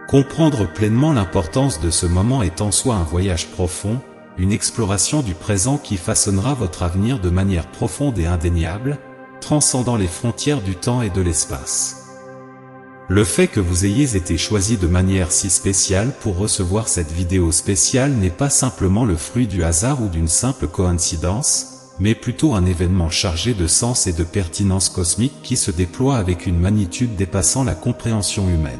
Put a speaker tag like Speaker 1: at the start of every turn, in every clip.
Speaker 1: Comprendre pleinement l'importance de ce moment est en soi un voyage profond, une exploration du présent qui façonnera votre avenir de manière profonde et indéniable, transcendant les frontières du temps et de l'espace. Le fait que vous ayez été choisi de manière si spéciale pour recevoir cette vidéo spéciale n'est pas simplement le fruit du hasard ou d'une simple coïncidence, mais plutôt un événement chargé de sens et de pertinence cosmique qui se déploie avec une magnitude dépassant la compréhension humaine.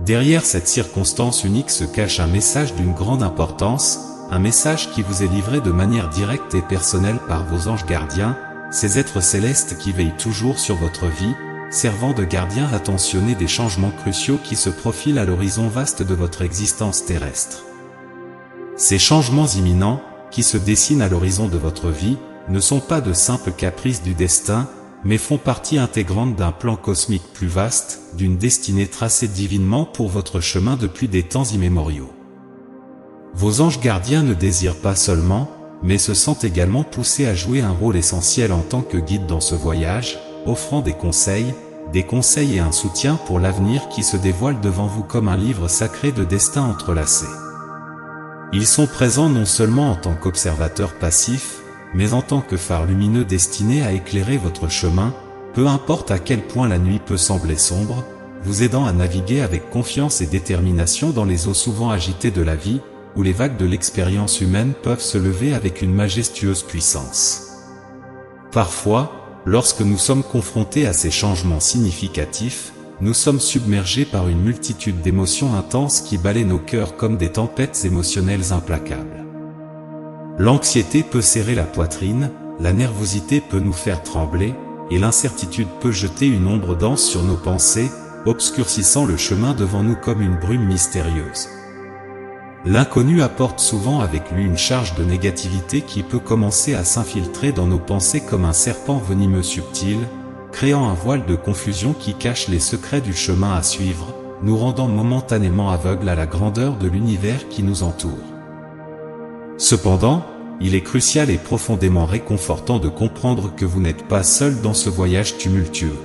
Speaker 1: Derrière cette circonstance unique se cache un message d'une grande importance, un message qui vous est livré de manière directe et personnelle par vos anges gardiens, ces êtres célestes qui veillent toujours sur votre vie, servant de gardiens attentionnés des changements cruciaux qui se profilent à l'horizon vaste de votre existence terrestre. Ces changements imminents, qui se dessinent à l'horizon de votre vie, ne sont pas de simples caprices du destin, mais font partie intégrante d'un plan cosmique plus vaste, d'une destinée tracée divinement pour votre chemin depuis des temps immémoriaux. Vos anges gardiens ne désirent pas seulement, mais se sentent également poussés à jouer un rôle essentiel en tant que guide dans ce voyage, offrant des conseils et un soutien pour l'avenir qui se dévoile devant vous comme un livre sacré de destin entrelacé. Ils sont présents non seulement en tant qu'observateurs passifs, mais en tant que phare lumineux destiné à éclairer votre chemin, peu importe à quel point la nuit peut sembler sombre, vous aidant à naviguer avec confiance et détermination dans les eaux souvent agitées de la vie, où les vagues de l'expérience humaine peuvent se lever avec une majestueuse puissance. Parfois, lorsque nous sommes confrontés à ces changements significatifs, nous sommes submergés par une multitude d'émotions intenses qui balaient nos cœurs comme des tempêtes émotionnelles implacables. L'anxiété peut serrer la poitrine, la nervosité peut nous faire trembler, et l'incertitude peut jeter une ombre dense sur nos pensées, obscurcissant le chemin devant nous comme une brume mystérieuse. L'inconnu apporte souvent avec lui une charge de négativité qui peut commencer à s'infiltrer dans nos pensées comme un serpent venimeux subtil, créant un voile de confusion qui cache les secrets du chemin à suivre, nous rendant momentanément aveugles à la grandeur de l'univers qui nous entoure. Cependant, il est crucial et profondément réconfortant de comprendre que vous n'êtes pas seul dans ce voyage tumultueux.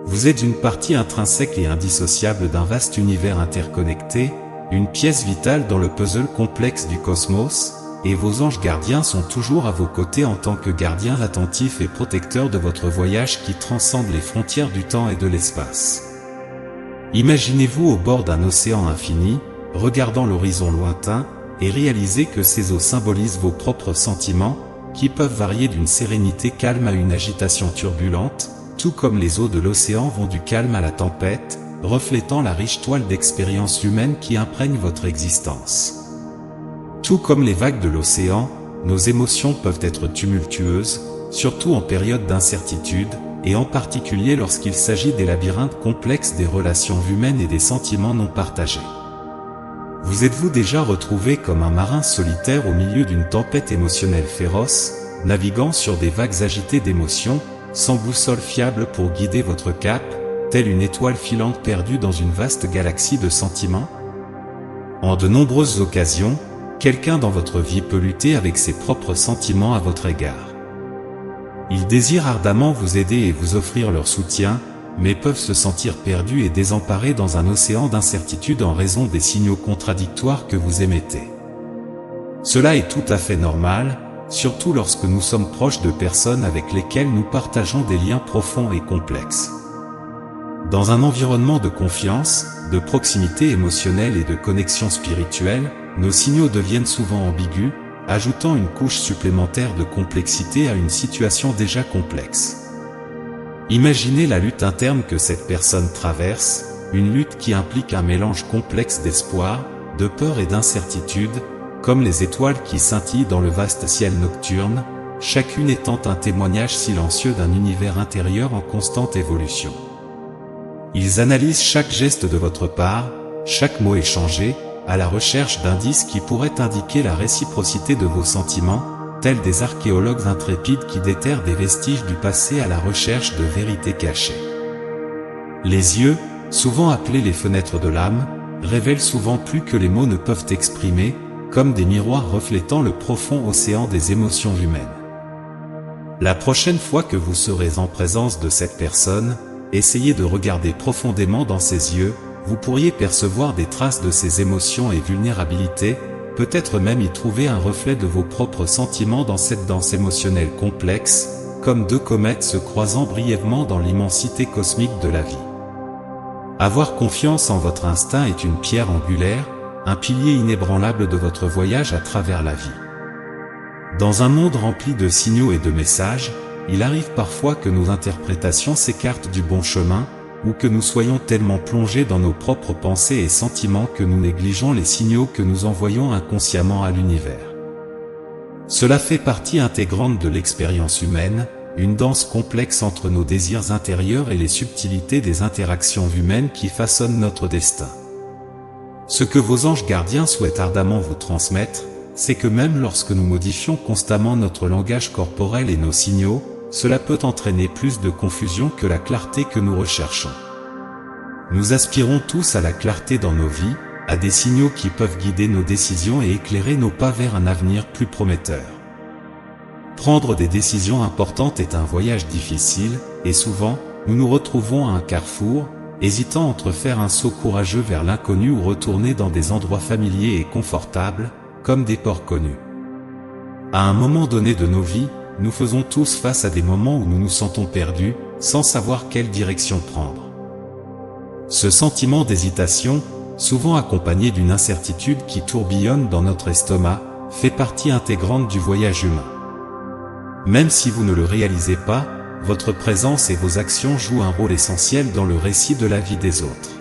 Speaker 1: Vous êtes une partie intrinsèque et indissociable d'un vaste univers interconnecté, une pièce vitale dans le puzzle complexe du cosmos, et vos anges gardiens sont toujours à vos côtés en tant que gardiens attentifs et protecteurs de votre voyage qui transcende les frontières du temps et de l'espace. Imaginez-vous au bord d'un océan infini, regardant l'horizon lointain, et réalisez que ces eaux symbolisent vos propres sentiments, qui peuvent varier d'une sérénité calme à une agitation turbulente, tout comme les eaux de l'océan vont du calme à la tempête, reflétant la riche toile d'expériences humaines qui imprègne votre existence. Tout comme les vagues de l'océan, nos émotions peuvent être tumultueuses, surtout en période d'incertitude, et en particulier lorsqu'il s'agit des labyrinthes complexes des relations humaines et des sentiments non partagés. Vous êtes-vous déjà retrouvé comme un marin solitaire au milieu d'une tempête émotionnelle féroce, naviguant sur des vagues agitées d'émotions, sans boussole fiable pour guider votre cap, telle une étoile filante perdue dans une vaste galaxie de sentiments? En de nombreuses occasions, quelqu'un dans votre vie peut lutter avec ses propres sentiments à votre égard. Ils désirent ardemment vous aider et vous offrir leur soutien, mais peuvent se sentir perdus et désemparés dans un océan d'incertitude en raison des signaux contradictoires que vous émettez. Cela est tout à fait normal, surtout lorsque nous sommes proches de personnes avec lesquelles nous partageons des liens profonds et complexes. Dans un environnement de confiance, de proximité émotionnelle et de connexion spirituelle, nos signaux deviennent souvent ambigus, ajoutant une couche supplémentaire de complexité à une situation déjà complexe. Imaginez la lutte interne que cette personne traverse, une lutte qui implique un mélange complexe d'espoir, de peur et d'incertitude, comme les étoiles qui scintillent dans le vaste ciel nocturne, chacune étant un témoignage silencieux d'un univers intérieur en constante évolution. Ils analysent chaque geste de votre part, chaque mot échangé, à la recherche d'indices qui pourraient indiquer la réciprocité de vos sentiments, tels des archéologues intrépides qui déterrent des vestiges du passé à la recherche de vérités cachées. Les yeux, souvent appelés les fenêtres de l'âme, révèlent souvent plus que les mots ne peuvent exprimer, comme des miroirs reflétant le profond océan des émotions humaines. La prochaine fois que vous serez en présence de cette personne, essayez de regarder profondément dans ses yeux, vous pourriez percevoir des traces de ces émotions et vulnérabilités, peut-être même y trouver un reflet de vos propres sentiments dans cette danse émotionnelle complexe, comme deux comètes se croisant brièvement dans l'immensité cosmique de la vie. Avoir confiance en votre instinct est une pierre angulaire, un pilier inébranlable de votre voyage à travers la vie. Dans un monde rempli de signaux et de messages, il arrive parfois que nos interprétations s'écartent du bon chemin, ou que nous soyons tellement plongés dans nos propres pensées et sentiments que nous négligeons les signaux que nous envoyons inconsciemment à l'univers. Cela fait partie intégrante de l'expérience humaine, une danse complexe entre nos désirs intérieurs et les subtilités des interactions humaines qui façonnent notre destin. Ce que vos anges gardiens souhaitent ardemment vous transmettre, c'est que même lorsque nous modifions constamment notre langage corporel et nos signaux, cela peut entraîner plus de confusion que la clarté que nous recherchons. Nous aspirons tous à la clarté dans nos vies, à des signaux qui peuvent guider nos décisions et éclairer nos pas vers un avenir plus prometteur. Prendre des décisions importantes est un voyage difficile, et souvent, nous nous retrouvons à un carrefour, hésitant entre faire un saut courageux vers l'inconnu ou retourner dans des endroits familiers et confortables, comme des ports connus. À un moment donné de nos vies, nous faisons tous face à des moments où nous nous sentons perdus, sans savoir quelle direction prendre. Ce sentiment d'hésitation, souvent accompagné d'une incertitude qui tourbillonne dans notre estomac, fait partie intégrante du voyage humain. Même si vous ne le réalisez pas, votre présence et vos actions jouent un rôle essentiel dans le récit de la vie des autres.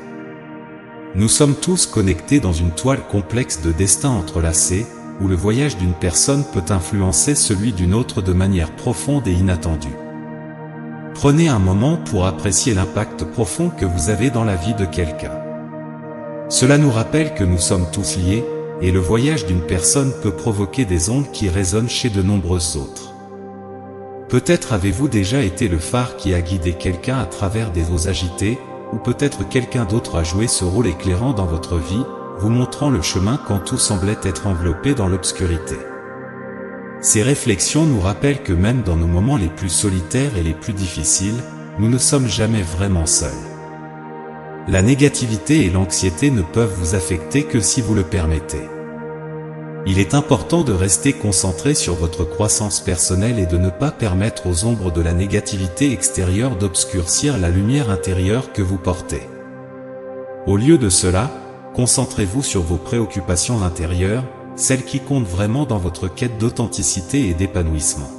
Speaker 1: Nous sommes tous connectés dans une toile complexe de destins entrelacés, où le voyage d'une personne peut influencer celui d'une autre de manière profonde et inattendue. Prenez un moment pour apprécier l'impact profond que vous avez dans la vie de quelqu'un. Cela nous rappelle que nous sommes tous liés, et le voyage d'une personne peut provoquer des ondes qui résonnent chez de nombreuses autres. Peut-être avez-vous déjà été le phare qui a guidé quelqu'un à travers des eaux agitées, ou peut-être quelqu'un d'autre a joué ce rôle éclairant dans votre vie, vous montrant le chemin quand tout semblait être enveloppé dans l'obscurité. Ces réflexions nous rappellent que même dans nos moments les plus solitaires et les plus difficiles, nous ne sommes jamais vraiment seuls. La négativité et l'anxiété ne peuvent vous affecter que si vous le permettez. Il est important de rester concentré sur votre croissance personnelle et de ne pas permettre aux ombres de la négativité extérieure d'obscurcir la lumière intérieure que vous portez. Au lieu de cela, concentrez-vous sur vos préoccupations intérieures, celles qui comptent vraiment dans votre quête d'authenticité et d'épanouissement.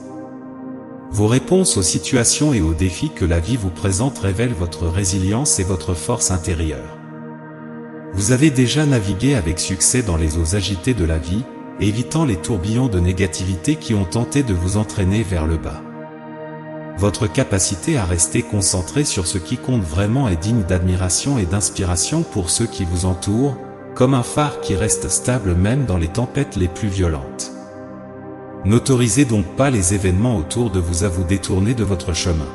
Speaker 1: Vos réponses aux situations et aux défis que la vie vous présente révèlent votre résilience et votre force intérieure. Vous avez déjà navigué avec succès dans les eaux agitées de la vie, évitant les tourbillons de négativité qui ont tenté de vous entraîner vers le bas. Votre capacité à rester concentré sur ce qui compte vraiment est digne d'admiration et d'inspiration pour ceux qui vous entourent, comme un phare qui reste stable même dans les tempêtes les plus violentes. N'autorisez donc pas les événements autour de vous à vous détourner de votre chemin.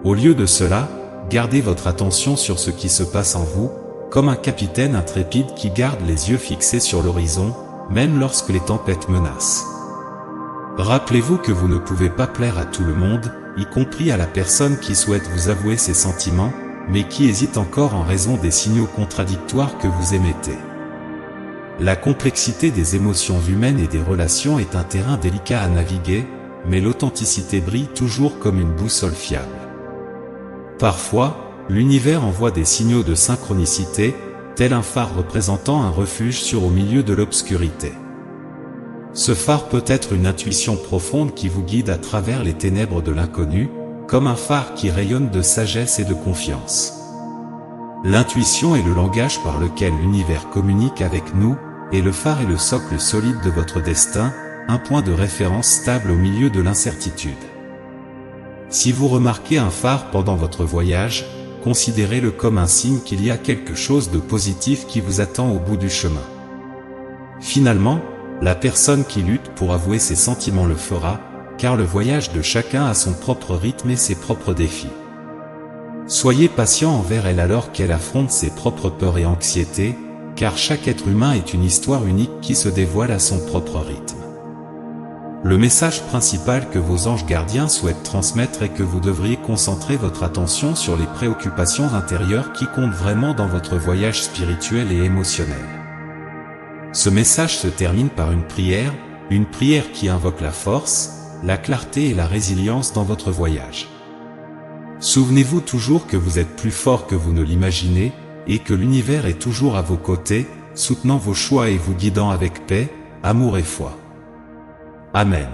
Speaker 1: Au lieu de cela, gardez votre attention sur ce qui se passe en vous, comme un capitaine intrépide qui garde les yeux fixés sur l'horizon, même lorsque les tempêtes menacent. Rappelez-vous que vous ne pouvez pas plaire à tout le monde, y compris à la personne qui souhaite vous avouer ses sentiments, mais qui hésite encore en raison des signaux contradictoires que vous émettez. La complexité des émotions humaines et des relations est un terrain délicat à naviguer, mais l'authenticité brille toujours comme une boussole fiable. Parfois, l'univers envoie des signaux de synchronicité, tel un phare représentant un refuge au milieu de l'obscurité. Ce phare peut être une intuition profonde qui vous guide à travers les ténèbres de l'inconnu, comme un phare qui rayonne de sagesse et de confiance. L'intuition est le langage par lequel l'univers communique avec nous, et le phare est le socle solide de votre destin, un point de référence stable au milieu de l'incertitude. Si vous remarquez un phare pendant votre voyage, considérez-le comme un signe qu'il y a quelque chose de positif qui vous attend au bout du chemin. Finalement, la personne qui lutte pour avouer ses sentiments le fera, car le voyage de chacun a son propre rythme et ses propres défis. Soyez patient envers elle alors qu'elle affronte ses propres peurs et anxiétés, car chaque être humain est une histoire unique qui se dévoile à son propre rythme. Le message principal que vos anges gardiens souhaitent transmettre est que vous devriez concentrer votre attention sur les préoccupations intérieures qui comptent vraiment dans votre voyage spirituel et émotionnel. Ce message se termine par une prière qui invoque la force, la clarté et la résilience dans votre voyage. Souvenez-vous toujours que vous êtes plus fort que vous ne l'imaginez, et que l'univers est toujours à vos côtés, soutenant vos choix et vous guidant avec paix, amour et foi. Amen.